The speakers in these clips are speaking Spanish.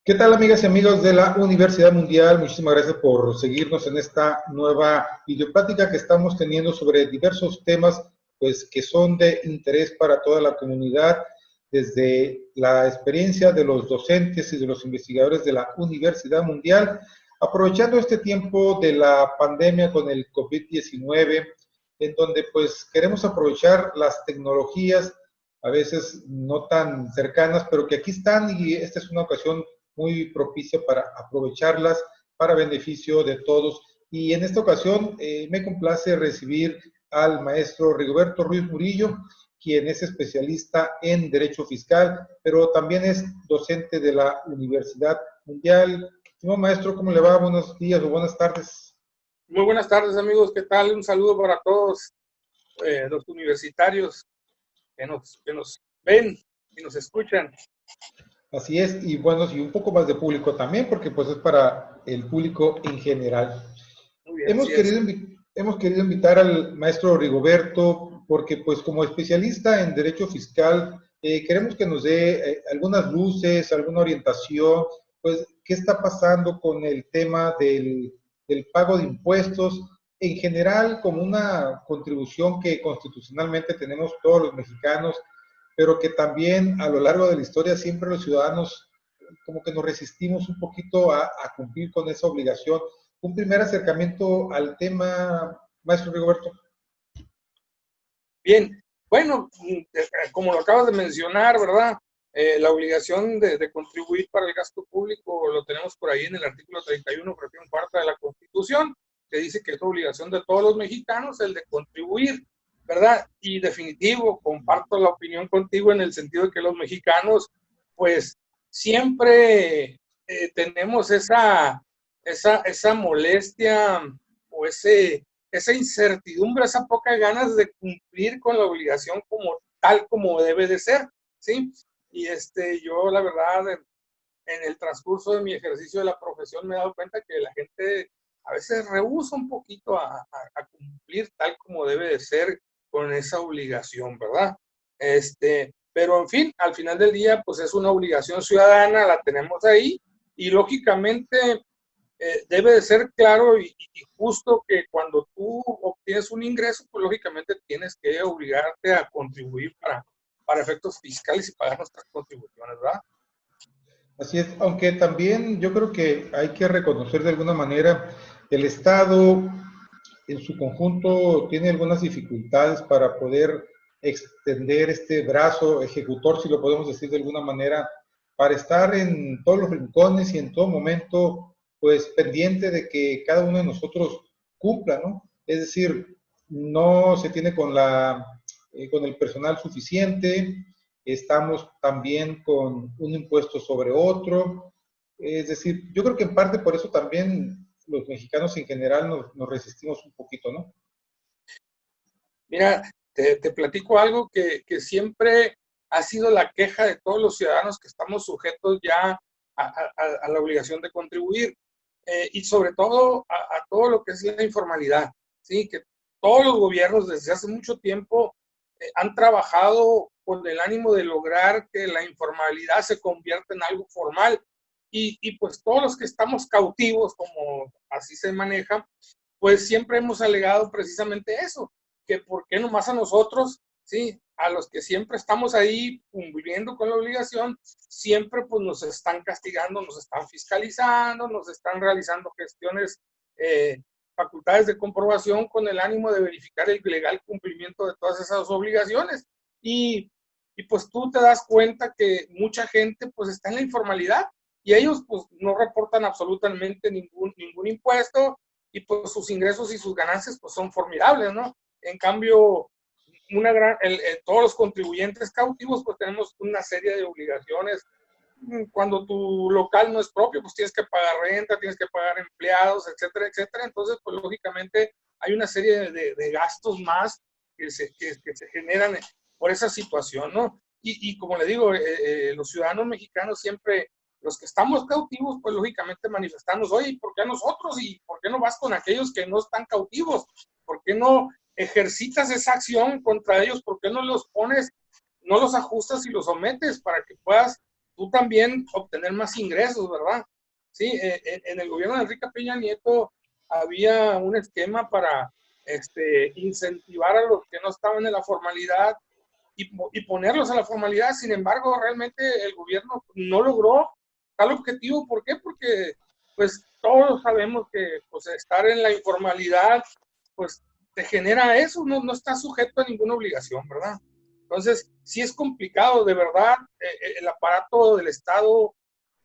¿Qué tal, amigas y amigos de la Universidad Mundial? Muchísimas gracias por seguirnos en esta nueva videoplática que estamos teniendo sobre diversos temas, pues, que son de interés para toda la comunidad, desde la experiencia de los docentes y de los investigadores de la Universidad Mundial, aprovechando este tiempo de la pandemia con el COVID-19, en donde, pues, queremos aprovechar las tecnologías, a veces no tan cercanas, pero que aquí están, y esta es una ocasión muy propicia para aprovecharlas para beneficio de todos. Y en esta ocasión me complace recibir al maestro Rigoberto Ruiz Murillo, quien es especialista en Derecho Fiscal, pero también es docente de la Universidad Mundial. Señor maestro, ¿cómo le va? Buenos días o buenas tardes. Muy buenas tardes, amigos. ¿Qué tal? Un saludo para todos los universitarios que nos ven y nos escuchan. Así es, y bueno, y un poco más de público también, porque pues es para el público en general. Muy bien, Hemos así es. querido invitar al maestro Rigoberto porque, pues, como especialista en derecho fiscal, queremos que nos dé algunas luces, alguna orientación, pues, qué está pasando con el tema del pago de impuestos, en general, como una contribución que constitucionalmente tenemos todos los mexicanos, pero que también a lo largo de la historia siempre los ciudadanos como que nos resistimos un poquito a cumplir con esa obligación. Un primer acercamiento al tema, maestro Rigoberto. Bien, bueno, como lo acabas de mencionar, ¿verdad? La obligación de contribuir para el gasto público lo tenemos por ahí en el artículo 31, fracción cuarta de la Constitución, que dice que es obligación de todos los mexicanos el de contribuir, ¿verdad? Y definitivo, comparto la opinión contigo en el sentido de que los mexicanos, pues, siempre tenemos esa molestia o esa incertidumbre, esa poca ganas de cumplir con la obligación tal como debe de ser, ¿sí? Y yo la verdad, en el transcurso de mi ejercicio de la profesión me he dado cuenta que la gente a veces rehúsa un poquito a cumplir tal como debe de ser con esa obligación, ¿verdad? Pero en fin, al final del día, pues es una obligación ciudadana, la tenemos ahí, y lógicamente debe de ser claro y justo que cuando tú obtienes un ingreso, pues lógicamente tienes que obligarte a contribuir para efectos fiscales y pagar nuestras contribuciones, ¿verdad? Así es, aunque también yo creo que hay que reconocer de alguna manera el Estado en su conjunto tiene algunas dificultades para poder extender este brazo ejecutor, si lo podemos decir de alguna manera, para estar en todos los rincones y en todo momento, pues pendiente de que cada uno de nosotros cumpla, ¿no? Es decir, no se tiene con el personal suficiente, estamos también con un impuesto sobre otro, es decir, yo creo que en parte por eso también los mexicanos en general nos resistimos un poquito, ¿no? Mira, te platico algo que siempre ha sido la queja de todos los ciudadanos que estamos sujetos ya a la obligación de contribuir, y sobre todo a todo lo que es la informalidad, ¿sí? Que todos los gobiernos desde hace mucho tiempo han trabajado con el ánimo de lograr que la informalidad se convierta en algo formal, y pues todos los que estamos cautivos, como así se maneja, pues siempre hemos alegado precisamente eso, que por qué nomás a nosotros, ¿sí? A los que siempre estamos ahí cumpliendo con la obligación, siempre pues nos están castigando, nos están fiscalizando, nos están realizando gestiones, facultades de comprobación con el ánimo de verificar el legal cumplimiento de todas esas obligaciones. Y pues tú te das cuenta que mucha gente pues está en la informalidad y ellos pues no reportan absolutamente ningún impuesto, y pues sus ingresos y sus ganancias pues son formidables, ¿no? En cambio, todos los contribuyentes cautivos pues tenemos una serie de obligaciones. Cuando tu local no es propio, pues tienes que pagar renta, tienes que pagar empleados, etcétera, etcétera. Entonces, pues lógicamente hay una serie de gastos más que se generan por esa situación, ¿no? Y como le digo, los ciudadanos mexicanos siempre, los que estamos cautivos, pues lógicamente manifestamos, oye, ¿por qué a nosotros? ¿Y por qué no vas con aquellos que no están cautivos? ¿Por qué no ejercitas esa acción contra ellos? ¿Por qué no los pones, no los ajustas y los sometes para que puedas tú también obtener más ingresos, ¿verdad? Sí, en el gobierno de Enrique Peña Nieto había un esquema para incentivar a los que no estaban en la formalidad y ponerlos a la formalidad. Sin embargo, realmente el gobierno no logró tal objetivo. ¿Por qué? Porque pues todos sabemos que pues, estar en la informalidad pues te genera eso, no está sujeto a ninguna obligación, ¿verdad? Entonces, sí es complicado, de verdad, el aparato del Estado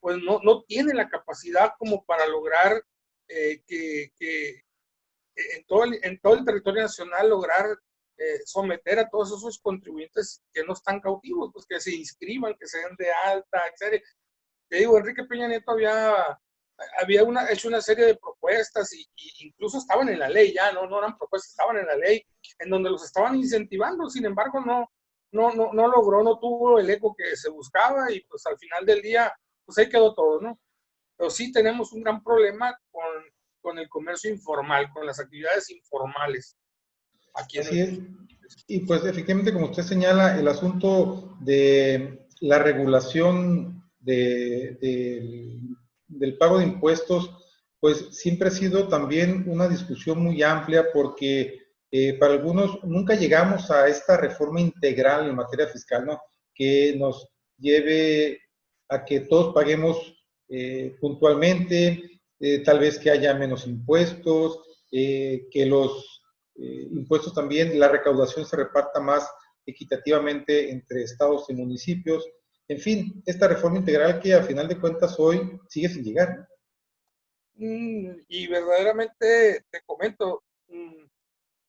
pues no tiene la capacidad como para lograr que en todo el territorio nacional lograr someter a todos esos contribuyentes que no están cautivos, pues que se inscriban, que se den de alta, etc. Te digo, Enrique Peña Nieto había hecho una serie de propuestas y incluso estaban en la ley ya, no eran propuestas, estaban en la ley, en donde los estaban incentivando. Sin embargo, no logró, no tuvo el eco que se buscaba y pues al final del día, pues ahí quedó todo, ¿no? Pero sí tenemos un gran problema con el comercio informal, con las actividades informales aquí en el Así es. Y pues efectivamente, como usted señala, el asunto de la regulación del pago de impuestos, pues siempre ha sido también una discusión muy amplia porque para algunos nunca llegamos a esta reforma integral en materia fiscal, ¿no? Que nos lleve a que todos paguemos puntualmente, tal vez que haya menos impuestos, que los impuestos también, la recaudación se reparta más equitativamente entre estados y municipios. En fin, esta reforma integral que a final de cuentas hoy sigue sin llegar, ¿no? Y verdaderamente te comento,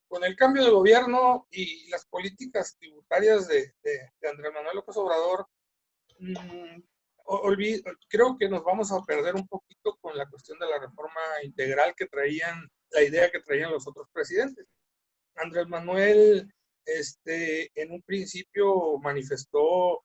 con el cambio de gobierno y las políticas tributarias de Andrés Manuel López Obrador, creo que nos vamos a perder un poquito con la cuestión de la reforma integral la idea que traían los otros presidentes. Andrés Manuel, en un principio manifestó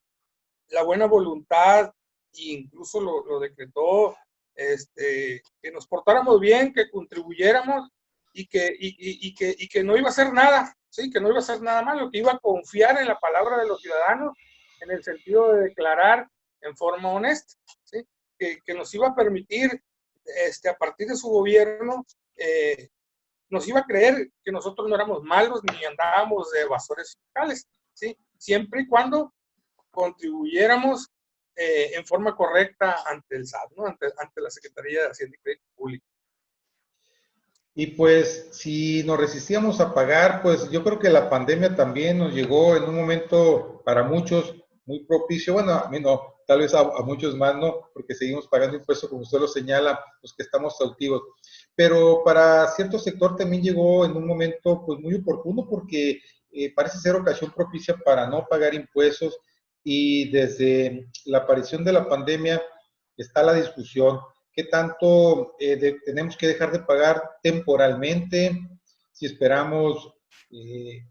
la buena voluntad e incluso lo decretó, que nos portáramos bien, que contribuyéramos y que no iba a hacer nada, ¿sí? Que no iba a hacer nada malo, que iba a confiar en la palabra de los ciudadanos en el sentido de declarar en forma honesta, ¿sí? Que nos iba a permitir, a partir de su gobierno, nos iba a creer que nosotros no éramos malos ni andábamos de evasores fiscales, ¿sí? Siempre y cuando contribuyéramos en forma correcta ante el SAT, ¿no? Ante la Secretaría de Hacienda y Crédito Público. Y pues si nos resistíamos a pagar, pues yo creo que la pandemia también nos llegó en un momento para muchos muy propicio. Bueno, a mí no, tal vez a muchos más no, porque seguimos pagando impuestos como usted lo señala, los que estamos cautivos. Pero para cierto sector también llegó en un momento pues muy oportuno porque parece ser ocasión propicia para no pagar impuestos y desde la aparición de la pandemia está la discusión qué tanto tenemos que dejar de pagar temporalmente, si esperamos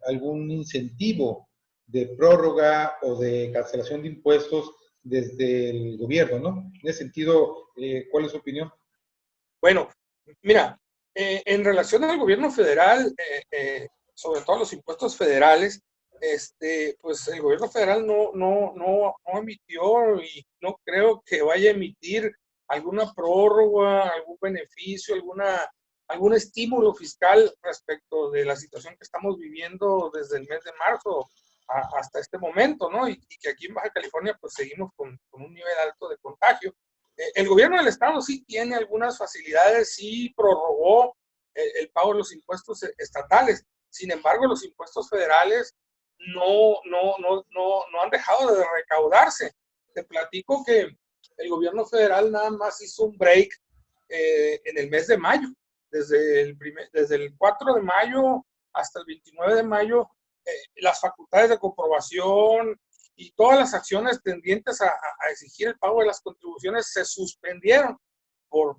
algún incentivo de prórroga o de cancelación de impuestos desde el gobierno, ¿no? En ese sentido, ¿cuál es su opinión? Bueno, mira, en relación al gobierno federal, sobre todo los impuestos federales, pues el gobierno federal no emitió y no creo que vaya a emitir alguna prórroga, algún beneficio, algún estímulo fiscal respecto de la situación que estamos viviendo desde el mes de marzo hasta este momento, ¿no? Y que aquí en Baja California pues seguimos con un nivel alto de contagio. El gobierno del estado sí tiene algunas facilidades, sí prorrogó el pago de los impuestos estatales. Sin embargo, los impuestos federales no han dejado de recaudarse. Te platico que el gobierno federal nada más hizo un break en el mes de mayo. Desde el 4 de mayo hasta el 29 de mayo, las facultades de comprobación y todas las acciones tendientes a exigir el pago de las contribuciones se suspendieron por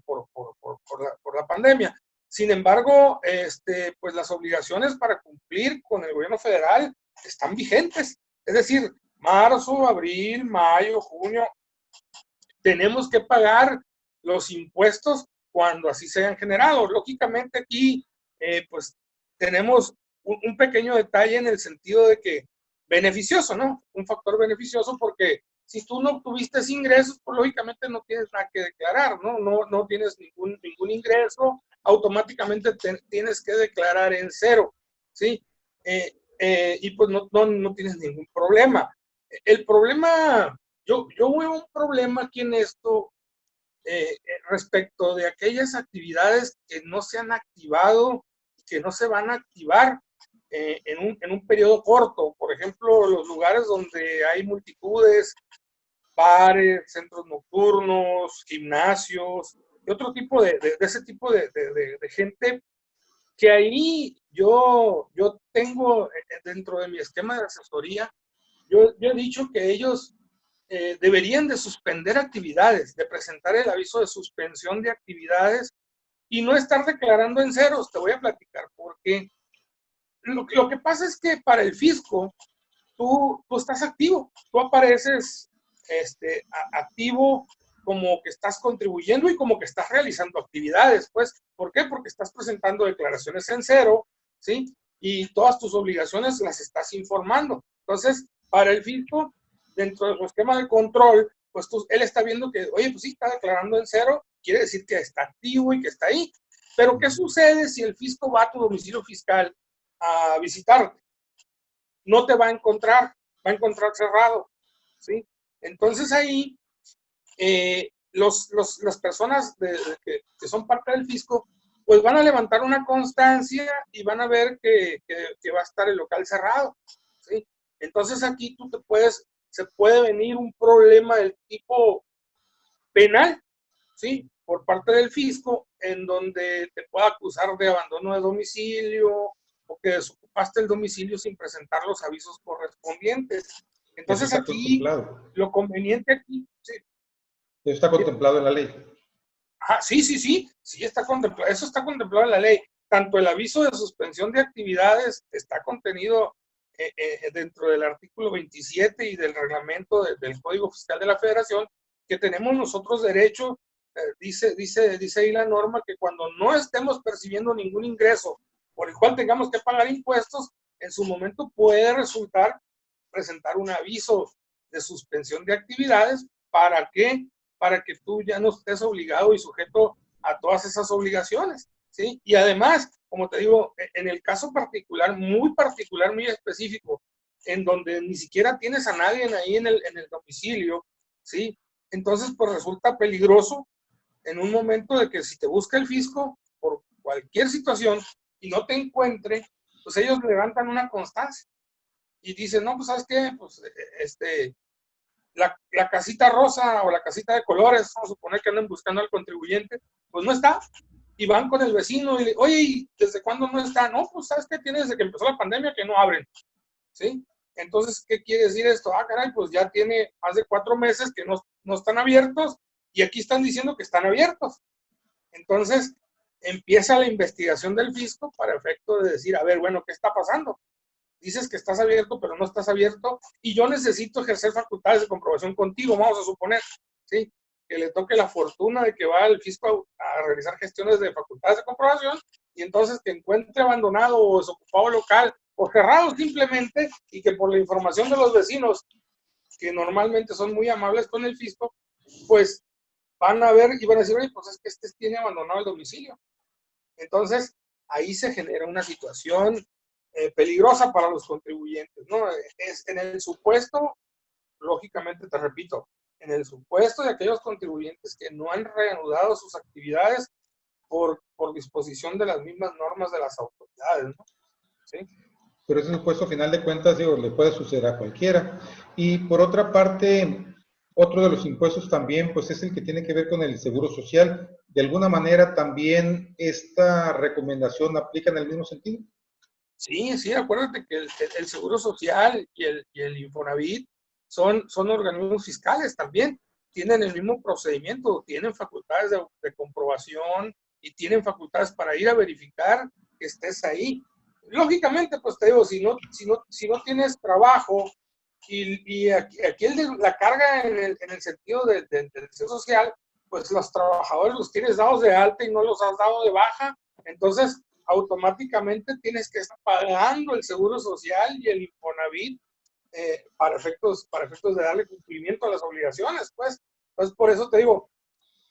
la pandemia. Sin embargo, pues las obligaciones para cumplir con el gobierno federal están vigentes. Es decir, marzo, abril, mayo, junio, tenemos que pagar los impuestos cuando así se hayan generado. Lógicamente aquí, pues tenemos un pequeño detalle en el sentido de que beneficioso, ¿no? Un factor beneficioso porque Si tú no obtuviste ingresos, pues lógicamente no tienes nada que declarar, ¿no? No tienes ningún ingreso, automáticamente tienes que declarar en cero, ¿sí? Y pues no tienes ningún problema. El problema, yo veo un problema aquí en esto respecto de aquellas actividades que no se han activado, que no se van a activar en un periodo corto. Por ejemplo, los lugares donde hay multitudes, bares, centros nocturnos, gimnasios, y otro tipo de ese tipo de gente, que ahí yo tengo dentro de mi esquema de asesoría, yo he dicho que ellos deberían de suspender actividades, de presentar el aviso de suspensión de actividades y no estar declarando en ceros. Te voy a platicar por qué. Lo que pasa es que para el fisco, tú estás activo, tú apareces activo como que estás contribuyendo y como que estás realizando actividades, pues, ¿por qué? Porque estás presentando declaraciones en cero, ¿sí? Y todas tus obligaciones las estás informando. Entonces, para el fisco, dentro de su esquema de control, pues él está viendo que, oye, pues sí, está declarando en cero, quiere decir que está activo y que está ahí. Pero, ¿qué sucede si el fisco va a tu domicilio fiscal a visitarte? No te va a encontrar cerrado, ¿sí? Entonces ahí, las personas que son parte del fisco, pues van a levantar una constancia y van a ver que va a estar el local cerrado, ¿sí? Entonces aquí se puede venir un problema del tipo penal, ¿sí? Por parte del fisco, en donde te pueda acusar de abandono de domicilio o que desocupaste el domicilio sin presentar los avisos correspondientes. Eso Entonces está aquí, contemplado. lo conveniente aquí, sí. Eso está contemplado en la ley. Sí, está contemplado, eso está contemplado en la ley. Tanto el aviso de suspensión de actividades está contenido dentro del artículo 27 y del reglamento del Código Fiscal de la Federación, que tenemos nosotros derecho, dice ahí la norma, que cuando no estemos percibiendo ningún ingreso por el cual tengamos que pagar impuestos, en su momento puede resultar presentar un aviso de suspensión de actividades. ¿Para qué? Para que tú ya no estés obligado y sujeto a todas esas obligaciones, ¿sí? Y además, como te digo, en el caso particular, muy específico, en donde ni siquiera tienes a nadie ahí en el domicilio, ¿sí? Entonces, pues resulta peligroso en un momento de que si te busca el fisco por cualquier situación y no te encuentre, pues ellos levantan una constancia y dicen, no, pues, ¿sabes qué? Pues, la casita rosa o la casita de colores, vamos a suponer que andan buscando al contribuyente, pues no está. Y van con el vecino y le, oye, ¿desde cuándo no está? No, pues ¿sabes qué? Tiene desde que empezó la pandemia que no abren, ¿sí? Entonces, ¿qué quiere decir esto? Ah, caray, pues ya tiene más de 4 meses que no están abiertos y aquí están diciendo que están abiertos. Entonces, empieza la investigación del fisco para efecto de decir, a ver, bueno, ¿qué está pasando? Dices que estás abierto, pero no estás abierto, y yo necesito ejercer facultades de comprobación contigo, vamos a suponer, ¿sí? Que le toque la fortuna de que va el fisco a realizar gestiones de facultades de comprobación, y entonces que encuentre abandonado o desocupado local, o cerrado simplemente, y que por la información de los vecinos, que normalmente son muy amables con el fisco, pues van a ver y van a decir, oye, pues es que este tiene abandonado el domicilio. Entonces, ahí se genera una situación peligrosa para los contribuyentes, ¿no? Es en el supuesto, lógicamente te repito, en el supuesto de aquellos contribuyentes que no han reanudado sus actividades por disposición de las mismas normas de las autoridades, ¿no? ¿Sí? Pero ese supuesto, a final de cuentas, digo, le puede suceder a cualquiera. Y por otra parte, otro de los impuestos también, pues es el que tiene que ver con el seguro social. ¿De alguna manera también esta recomendación aplica en el mismo sentido? Sí, acuérdate que el Seguro Social y el Infonavit son organismos fiscales también, tienen el mismo procedimiento, tienen facultades de comprobación y tienen facultades para ir a verificar que estés ahí. Lógicamente, pues te digo, si no tienes trabajo y aquí la carga en el sentido del Seguro Social, pues los trabajadores los tienes dados de alta y no los has dado de baja, entonces automáticamente tienes que estar pagando el Seguro Social y el Infonavit para efectos de darle cumplimiento a las obligaciones, pues. Entonces, por eso te digo,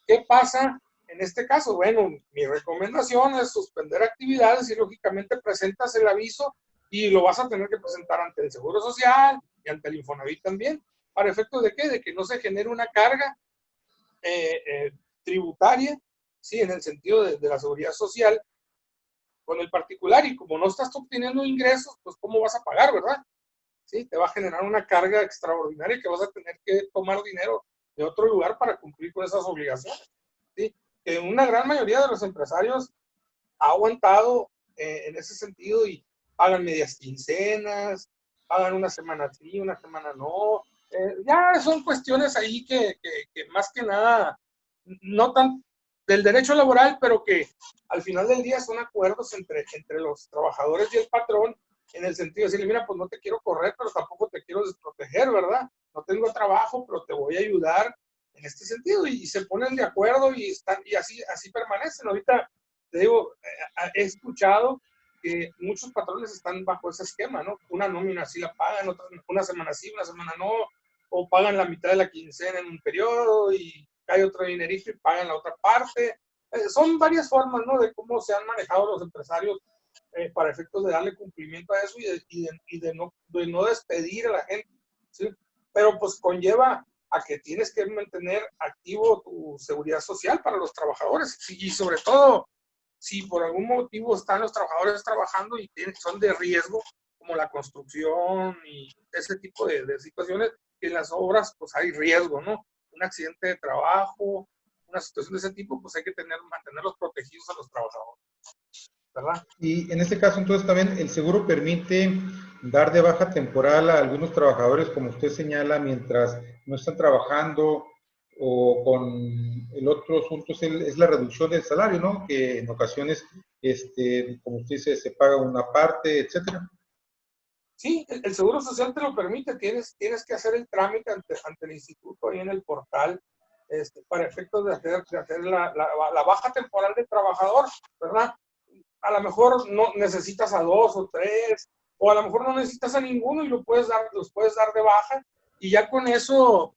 ¿qué pasa en este caso? Bueno, mi recomendación es suspender actividades y lógicamente presentas el aviso y lo vas a tener que presentar ante el Seguro Social y ante el Infonavit también. ¿Para efectos de qué? De que no se genere una carga tributaria, ¿sí? En el sentido de la seguridad social con el particular, y como no estás obteniendo ingresos, pues ¿cómo vas a pagar, verdad? ¿Sí? Te va a generar una carga extraordinaria que vas a tener que tomar dinero de otro lugar para cumplir con esas obligaciones. ¿Sí? Que una gran mayoría de los empresarios ha aguantado en ese sentido y pagan medias quincenas, pagan una semana sí, una semana no. Ya son cuestiones ahí que más que nada, no tan del derecho laboral, pero que al final del día son acuerdos entre los trabajadores y el patrón, en el sentido de decirle, mira, pues no te quiero correr, pero tampoco te quiero desproteger, ¿verdad? No tengo trabajo, pero te voy a ayudar en este sentido, y se ponen de acuerdo y, están, y así permanecen. Ahorita, te digo, he escuchado que muchos patrones están bajo ese esquema, ¿no? Una nómina sí la pagan, otra, una semana sí, una semana no, o pagan la mitad de la quincena en un periodo y cae otro dinerito y pagan la otra parte. Son varias formas, ¿no? De cómo se han manejado los empresarios para efectos de darle cumplimiento a eso de no despedir a la gente, ¿sí? Pero pues conlleva a que tienes que mantener activo tu seguridad social para los trabajadores, y sobre todo si por algún motivo están los trabajadores trabajando y son de riesgo, como la construcción y ese tipo de situaciones, que en las obras pues hay riesgo, ¿no? Un accidente de trabajo, una situación de ese tipo, pues hay que mantenerlos protegidos a los trabajadores, ¿verdad? Y en este caso, entonces, también el seguro permite dar de baja temporal a algunos trabajadores, como usted señala, mientras no están trabajando, o con el otro asunto es la reducción del salario, ¿no? Que en ocasiones, como usted dice, se paga una parte, etcétera. Sí, el Seguro Social te lo permite, tienes que hacer el trámite ante el instituto ahí en el portal, para efectos de hacer la baja temporal del trabajador, ¿verdad? A lo mejor no necesitas a 2 o 3, o a lo mejor no necesitas a ninguno y los puedes dar de baja, y ya con eso,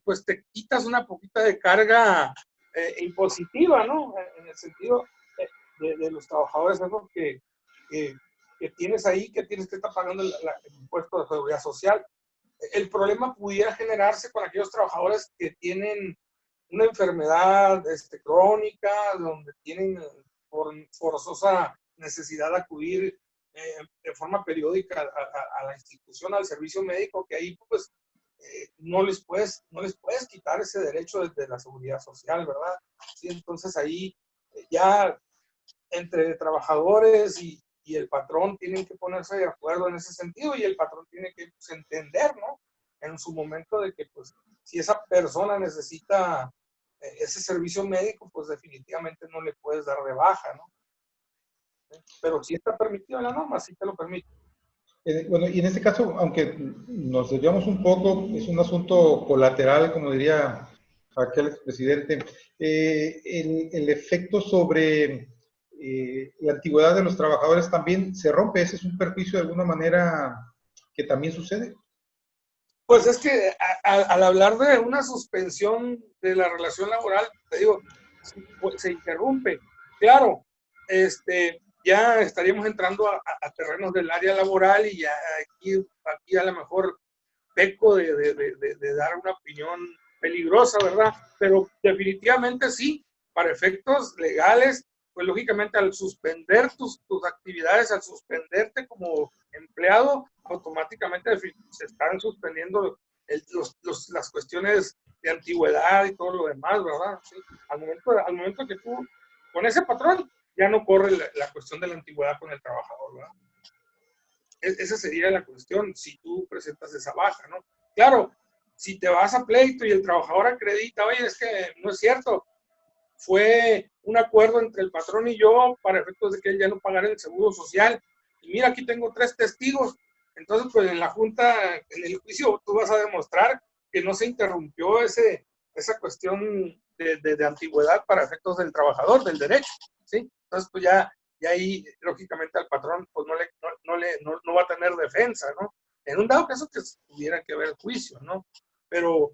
pues te quitas una poquita de carga impositiva, ¿no? En el sentido de los trabajadores, algo que tienes ahí, que tienes que estar pagando el impuesto de seguridad social. El problema pudiera generarse con aquellos trabajadores que tienen una enfermedad crónica, donde tienen forzosa necesidad de acudir de forma periódica a la institución, al servicio médico, que ahí pues no les puedes quitar ese derecho de la seguridad social, ¿verdad? Sí, entonces ahí ya entre trabajadores y el patrón tienen que ponerse de acuerdo en ese sentido, y el patrón tiene que pues, entender, ¿no? En su momento de que pues si esa persona necesita ese servicio médico, pues definitivamente no le puedes dar de baja, ¿no? Pero si está permitido en la norma, sí te lo permite. Bueno, y en este caso, aunque nos desviamos un poco, es un asunto colateral, como diría aquel expresidente, el efecto sobre la antigüedad de los trabajadores también se rompe. Ese es un perjuicio de alguna manera que también sucede. Pues es que al hablar de una suspensión de la relación laboral, te digo, se interrumpe. Claro, ya estaríamos entrando a terrenos del área laboral, y ya aquí a lo mejor peco de dar una opinión peligrosa, ¿verdad? Pero definitivamente sí, para efectos legales, pues lógicamente al suspender tus actividades, al suspenderte como empleado, automáticamente se están suspendiendo las cuestiones de antigüedad y todo lo demás, ¿verdad? Sí. Al momento que tú, con ese patrón, ya no corre la cuestión de la antigüedad con el trabajador, ¿verdad? Esa sería la cuestión si tú presentas esa baja, ¿no? Claro, si te vas a pleito y el trabajador acredita, oye, es que no es cierto, fue un acuerdo entre el patrón y yo para efectos de que él ya no pagara el seguro social, y mira, aquí tengo 3 testigos, entonces pues en la junta, en el juicio, tú vas a demostrar que no se interrumpió esa cuestión de antigüedad para efectos del trabajador, del derecho, ¿sí? Entonces pues ya ahí lógicamente al patrón pues no va a tener defensa, ¿no? En un dado caso que tuviera que haber juicio, ¿no? Pero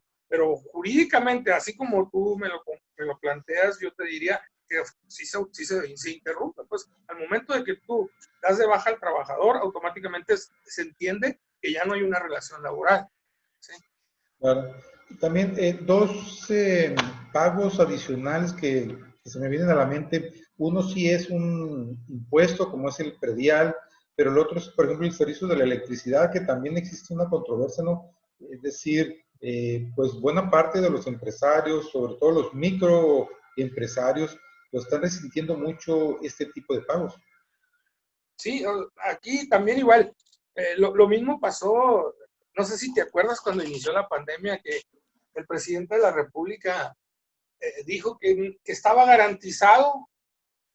jurídicamente, así como tú me lo planteas, yo te diría que se interrumpe. Pues al momento de que tú das de baja al trabajador, automáticamente se entiende que ya no hay una relación laboral. ¿Sí? Claro. También dos pagos adicionales que se me vienen a la mente. Uno sí es un impuesto, como es el predial, pero el otro es, por ejemplo, el servicio de la electricidad, que también existe una controversia, ¿no? Es decir, pues buena parte de los empresarios, sobre todo los microempresarios, lo están resintiendo mucho este tipo de pagos. Sí, aquí también igual. Lo mismo pasó, no sé si te acuerdas cuando inició la pandemia, que el presidente de la República dijo que estaba garantizado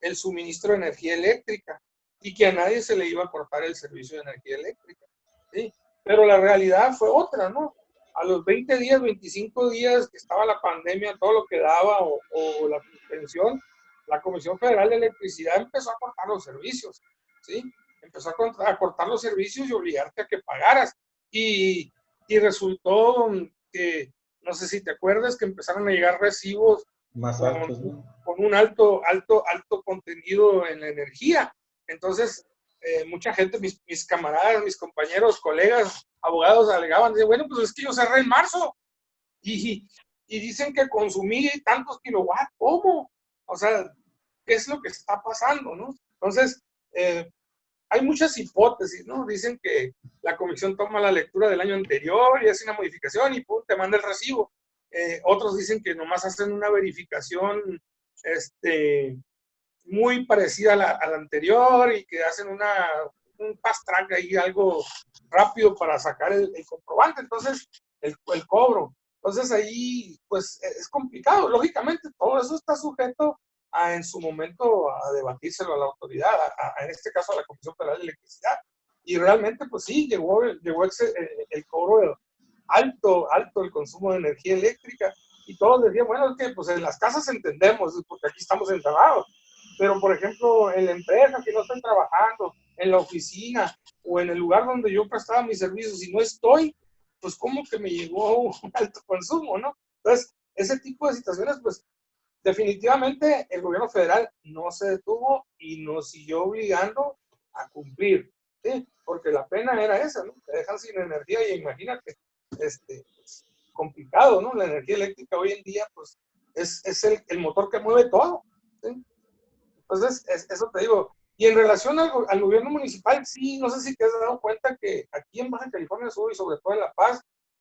el suministro de energía eléctrica y que a nadie se le iba a cortar el servicio de energía eléctrica. ¿Sí? Pero la realidad fue otra, ¿no? A los 20 días, 25 días que estaba la pandemia, todo lo que daba o la suspensión, la Comisión Federal de Electricidad empezó a cortar los servicios, ¿sí? Empezó a cortar los servicios y obligarte a que pagaras. Y, y resultó que, no sé si te acuerdas, que empezaron a llegar recibos Más con, altos, ¿no? con un alto contenido en la energía. Entonces, mucha gente, mis camaradas, mis compañeros, colegas, abogados, alegaban, bueno, pues es que yo cerré en marzo y, y dicen que consumí tantos kilowatts, ¿cómo? O sea, ¿qué es lo que está pasando, no? Entonces, hay muchas hipótesis, ¿no? Dicen que la comisión toma la lectura del año anterior y hace una modificación y pum, te manda el recibo. Otros dicen que nomás hacen una verificación muy parecida a la anterior y que hacen un fast track ahí, algo rápido para sacar el comprobante, entonces el cobro. Entonces ahí pues es complicado, lógicamente todo eso está sujeto a en su momento a debatírselo a la autoridad, en este caso a la Comisión Federal de Electricidad. Y realmente pues sí, llegó el cobro alto el consumo de energía eléctrica y todos decían, bueno, es que pues en las casas entendemos, porque aquí estamos encerrados, pero por ejemplo en la empresa que no estoy trabajando, en la oficina o en el lugar donde yo prestaba mis servicios y no estoy, pues como que me llegó un alto consumo, ¿no? Entonces, ese tipo de situaciones, pues definitivamente el gobierno federal no se detuvo y nos siguió obligando a cumplir, ¿sí? Porque la pena era esa, ¿no? Te dejan sin energía y imagínate, pues, complicado, ¿no? La energía eléctrica hoy en día, pues, es el motor que mueve todo, ¿sí? Entonces, eso te digo. Y en relación al gobierno municipal, sí, no sé si te has dado cuenta que aquí en Baja California Sur y sobre todo en La Paz,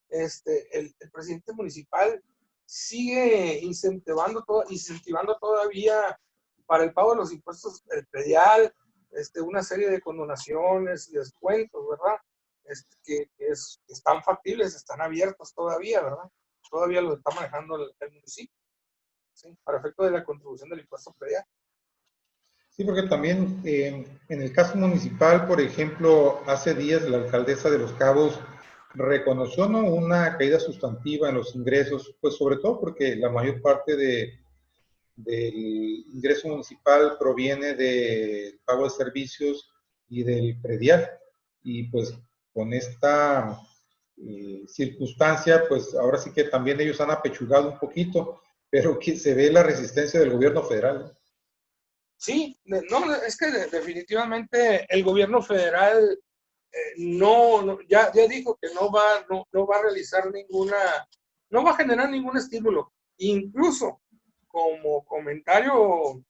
el presidente municipal sigue incentivando todavía para el pago de los impuestos el predial, una serie de condonaciones y descuentos, ¿verdad? Que están factibles, están abiertos todavía, ¿verdad? Todavía lo está manejando el municipio, ¿sí? Para efecto de la contribución del impuesto predial. Sí, porque también en el caso municipal, por ejemplo, hace días la alcaldesa de Los Cabos reconoció, ¿no?, una caída sustantiva en los ingresos, pues sobre todo porque la mayor parte del ingreso municipal proviene del pago de servicios y del predial. Y pues con esta circunstancia, pues ahora sí que también ellos han apechugado un poquito, pero que se ve la resistencia del gobierno federal, ¿no? Sí, no, es que definitivamente el gobierno federal ya dijo que no va a realizar no va a generar ningún estímulo. Incluso como comentario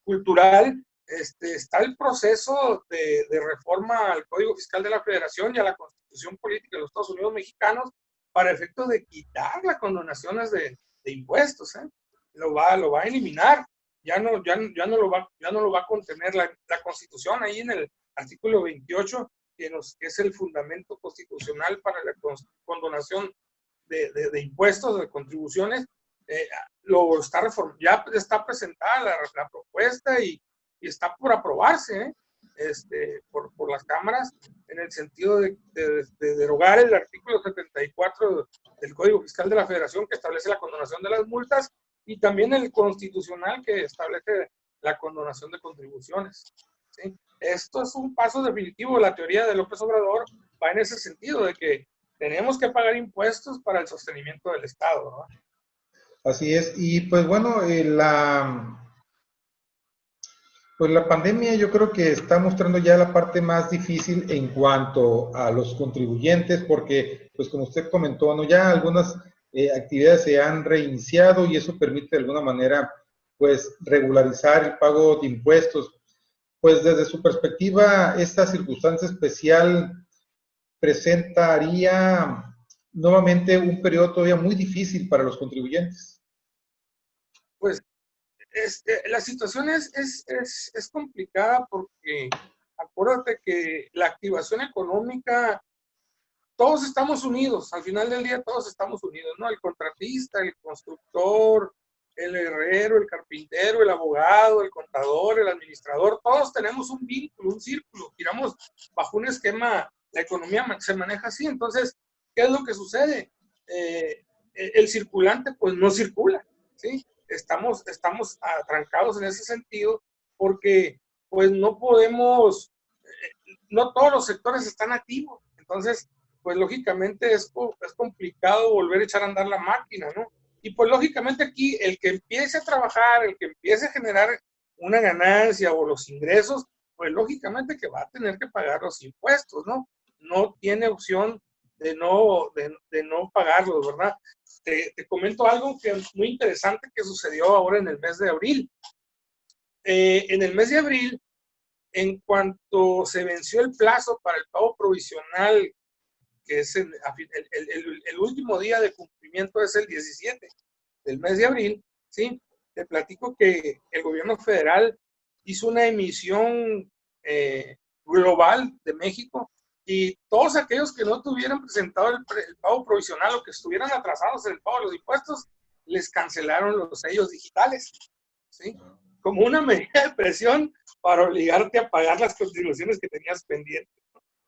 cultural, está el proceso de reforma al Código Fiscal de la Federación y a la Constitución Política de los Estados Unidos Mexicanos para efecto de quitar las condonaciones de impuestos, ¿eh? Lo va a eliminar. Ya no lo va a contener la Constitución ahí en el artículo 28, que es el fundamento constitucional para la condonación de impuestos, de contribuciones. Lo está ya está presentada la propuesta y está por aprobarse, por las cámaras, en el sentido de derogar el artículo 74 del Código Fiscal de la Federación, que establece la condonación de las multas, y también el constitucional, que establece la condonación de contribuciones, ¿sí? Esto es un paso definitivo. La teoría de López Obrador va en ese sentido de que tenemos que pagar impuestos para el sostenimiento del Estado, ¿no? Así es. Y pues bueno, pues la pandemia yo creo que está mostrando ya la parte más difícil en cuanto a los contribuyentes, porque, pues como usted comentó, ¿no? Ya algunas actividades se han reiniciado y eso permite de alguna manera, pues, regularizar el pago de impuestos. Pues desde su perspectiva, esta circunstancia especial presentaría nuevamente un periodo todavía muy difícil para los contribuyentes. Pues la situación es complicada porque acuérdate que la activación económica, todos estamos unidos, al final del día todos estamos unidos, ¿no? El contratista, el constructor, el herrero, el carpintero, el abogado, el contador, el administrador, todos tenemos un vínculo, un círculo, giramos bajo un esquema, la economía se maneja así, entonces, ¿qué es lo que sucede? El circulante pues no circula, ¿sí? Estamos atrancados en ese sentido porque pues no podemos, no todos los sectores están activos, entonces pues lógicamente es complicado volver a echar a andar la máquina, ¿no? Y pues lógicamente aquí el que empiece a trabajar, el que empiece a generar una ganancia o los ingresos, pues lógicamente que va a tener que pagar los impuestos, ¿no? No tiene opción de no pagarlos, ¿verdad? Te comento algo que es muy interesante que sucedió ahora en el mes de abril. En el mes de abril, en cuanto se venció el plazo para el pago provisional, que es el último día de cumplimiento es el 17 del mes de abril, ¿sí? Te platico que el gobierno federal hizo una emisión global de México y todos aquellos que no tuvieran presentado el pago provisional o que estuvieran atrasados en el pago de los impuestos, les cancelaron los sellos digitales, ¿sí? Como una medida de presión para obligarte a pagar las contribuciones que tenías pendientes.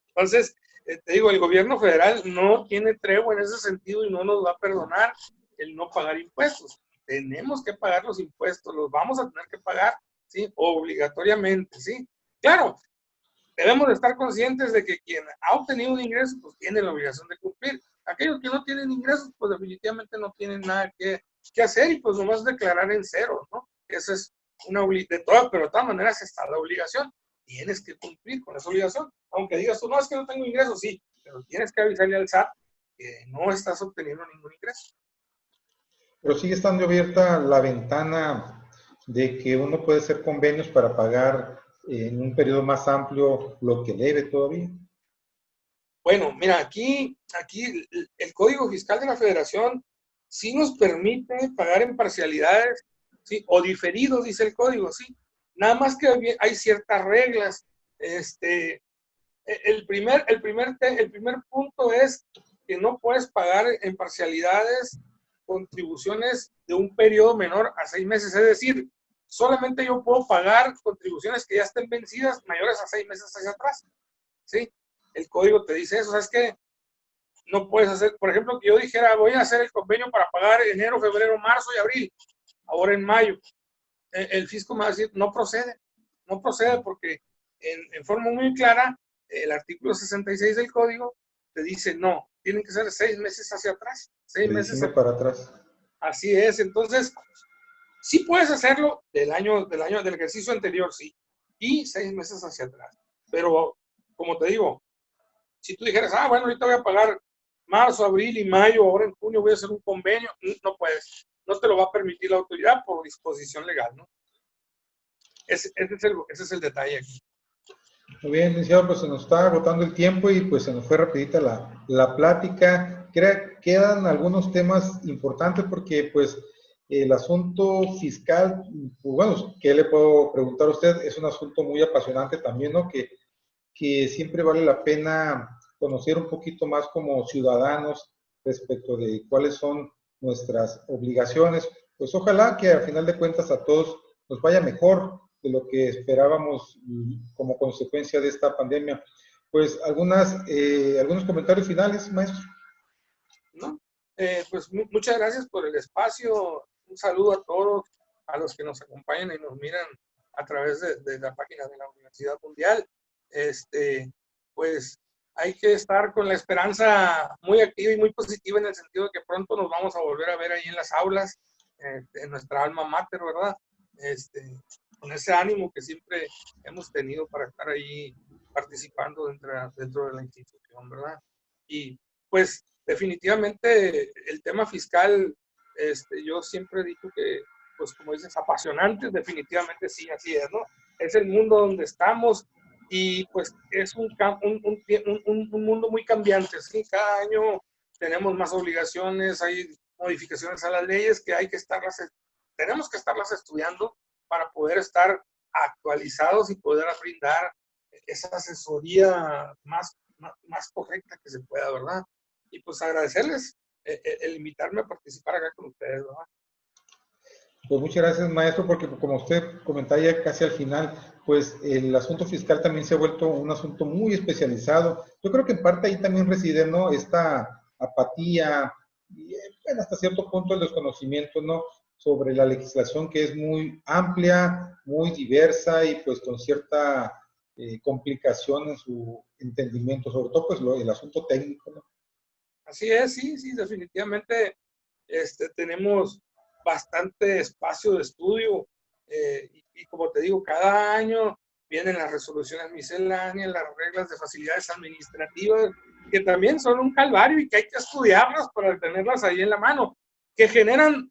Entonces, te digo, el gobierno federal no tiene tregua en ese sentido y no nos va a perdonar el no pagar impuestos. Tenemos que pagar los impuestos, los vamos a tener que pagar, ¿sí? Obligatoriamente, ¿sí? Claro, debemos de estar conscientes de que quien ha obtenido un ingreso, pues tiene la obligación de cumplir. Aquellos que no tienen ingresos, pues definitivamente no tienen nada que hacer y pues nomás declarar en cero, ¿no? Esa es una obligación, pero de todas maneras está la obligación. Tienes que cumplir con esa obligación. Aunque digas tú, no, es que no tengo ingresos, sí, pero tienes que avisarle al SAT que no estás obteniendo ningún ingreso. Pero sigue estando abierta la ventana de que uno puede hacer convenios para pagar en un periodo más amplio lo que debe todavía. Bueno, mira, aquí el Código Fiscal de la Federación sí nos permite pagar en parcialidades, ¿sí? O diferidos, dice el código, sí. Nada más que hay ciertas reglas. El primer punto es que no puedes pagar en parcialidades contribuciones de un periodo menor a 6 meses. Es decir, solamente yo puedo pagar contribuciones que ya estén vencidas mayores a 6 meses hacia atrás, ¿sí? El código te dice eso. ¿Sabes qué? No puedes hacer, por ejemplo, que yo dijera, voy a hacer el convenio para pagar enero, febrero, marzo y abril, ahora en mayo. El fisco me va a decir, no procede porque en forma muy clara, el artículo 66 del código te dice, no, tienen que ser 6 meses hacia atrás, 6 De meses diciembre para atrás. Así es, entonces, sí puedes hacerlo del ejercicio anterior, sí, y 6 meses hacia atrás. Pero, como te digo, si tú dijeras, bueno, ahorita voy a pagar marzo, abril y mayo, ahora en junio voy a hacer un convenio, no puedes, no te lo va a permitir la autoridad por disposición legal, ¿no? Ese es el detalle aquí. Muy bien, licenciado, pues se nos está agotando el tiempo y pues se nos fue rapidita la plática. Quedan algunos temas importantes porque pues el asunto fiscal, pues, bueno, ¿qué le puedo preguntar a usted? Es un asunto muy apasionante también, ¿no? Que siempre vale la pena conocer un poquito más como ciudadanos respecto de cuáles son nuestras obligaciones. Pues ojalá que al final de cuentas a todos nos vaya mejor de lo que esperábamos como consecuencia de esta pandemia. Pues algunos comentarios finales, maestro. ¿No? Pues muchas gracias por el espacio. Un saludo a todos, a los que nos acompañan y nos miran a través de la página de la Universidad Mundial. Pues hay que estar con la esperanza muy activa y muy positiva, en el sentido de que pronto nos vamos a volver a ver ahí en las aulas, en nuestra alma mater, ¿verdad? Con ese ánimo que siempre hemos tenido para estar ahí participando dentro de la institución, ¿verdad? Y pues definitivamente el tema fiscal, yo siempre he dicho que, pues como dices, apasionante, definitivamente sí, así es, ¿no? Es el mundo donde estamos, y pues es un mundo muy cambiante, ¿sí? Cada año tenemos más obligaciones, hay modificaciones a las leyes que tenemos que estarlas estudiando para poder estar actualizados y poder brindar esa asesoría más correcta que se pueda, ¿verdad? Y pues agradecerles el invitarme a participar acá con ustedes, ¿verdad? Pues muchas gracias, maestro, porque como usted comentaba ya casi al final, pues el asunto fiscal también se ha vuelto un asunto muy especializado. Yo creo que en parte ahí también reside, ¿no?, esta apatía y bueno, hasta cierto punto el desconocimiento, ¿no?, sobre la legislación, que es muy amplia, muy diversa y pues con cierta complicación en su entendimiento, sobre todo pues el asunto técnico, ¿no? Así es, sí, sí, definitivamente tenemos bastante espacio de estudio, y como te digo, cada año vienen las resoluciones misceláneas, las reglas de facilidades administrativas, que también son un calvario y que hay que estudiarlas para tenerlas ahí en la mano, que generan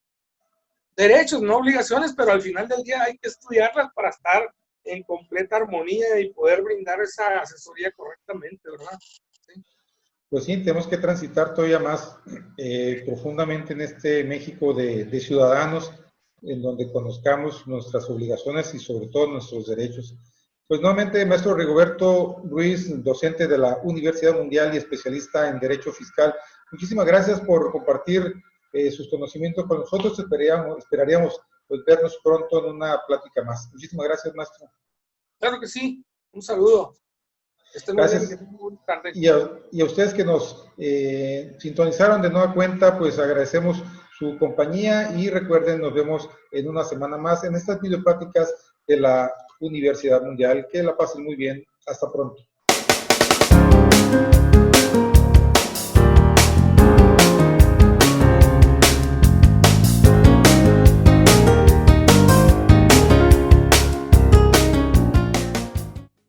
derechos, no obligaciones, pero al final del día hay que estudiarlas para estar en completa armonía y poder brindar esa asesoría correctamente, ¿verdad? Sí. Pues sí, tenemos que transitar todavía más profundamente en este México de ciudadanos, en donde conozcamos nuestras obligaciones y sobre todo nuestros derechos. Pues nuevamente, maestro Rigoberto Ruiz, docente de la Universidad Mundial y especialista en Derecho Fiscal, muchísimas gracias por compartir sus conocimientos con nosotros. Esperaríamos pues, vernos pronto en una plática más. Muchísimas gracias, maestro. Claro que sí. Un saludo. Estén muy bien. Gracias. Y a ustedes que nos sintonizaron de nueva cuenta, pues agradecemos su compañía y recuerden, nos vemos en una semana más en estas videopláticas de la Universidad Mundial. Que la pasen muy bien. Hasta pronto.